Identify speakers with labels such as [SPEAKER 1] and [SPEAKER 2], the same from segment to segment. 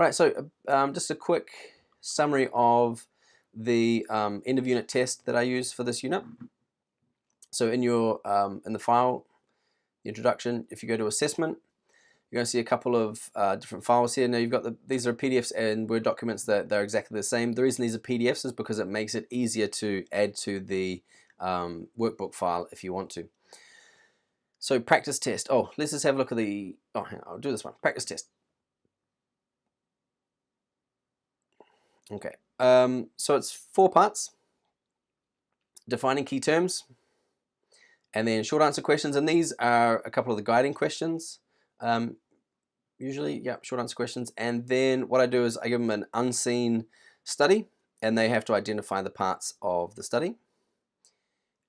[SPEAKER 1] Right, so just a quick summary of the end of unit test that I use for this unit. So in your in the file, the introduction, if you go to assessment, you're going to see a couple of different files here. Now you've got these are PDFs and Word documents that they're exactly the same. The reason these are PDFs is because it makes it easier to add to the workbook file if you want to. So practice test. Oh, let's just have a look at the. Oh, hang on, I'll do this one. Practice test. Okay. So it's 4 parts: defining key terms, and then short answer questions. And these are a couple of the guiding questions. Usually, yeah, short answer questions. And then what I do is I give them an unseen study, and they have to identify the parts of the study.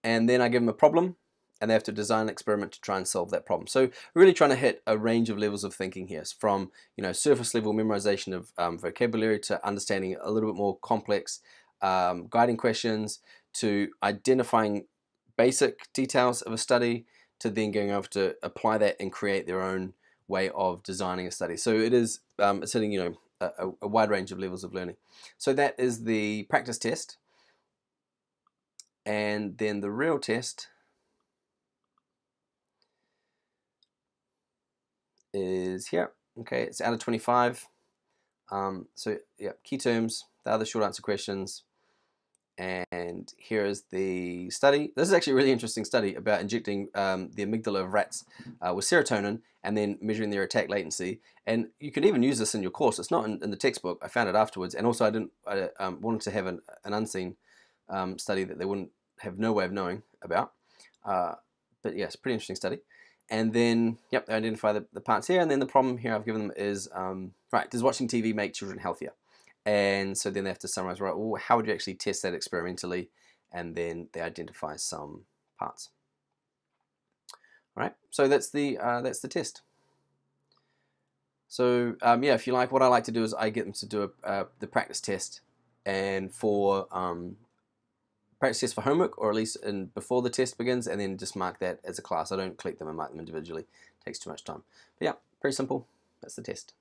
[SPEAKER 1] And then I give them a problem, and they have to design an experiment to try and solve that problem. So really trying to hit a range of levels of thinking here, from surface level memorization of vocabulary to understanding a little bit more complex guiding questions, to identifying basic details of a study, to then going over to apply that and create their own way of designing a study. So it is it's hitting a wide range of levels of learning. So that is the practice test, and then the real test is here. Okay, it's out of 25. So yeah, key terms, the other short answer questions, and here is the study. This is actually a really interesting study about injecting the amygdala of rats with serotonin and then measuring their attack latency. And you can even use this in your course. It's not in the textbook. I found it afterwards, and also I wanted to have an unseen study that they wouldn't have no way of knowing about. But yes, pretty interesting study. And then, yep, they identify the parts here, and then the problem here I've given them is, right, does watching TV make children healthier? And so then they have to summarize, right, well, how would you actually test that experimentally? And then they identify some parts. All right, so that's the test. So yeah, if you like, what I like to do is I get them to do the practice test, and for practice test for homework, or at least before the test begins, and then just mark that as a class. I don't collect them and mark them individually. It takes too much time. But yeah, very simple. That's the test.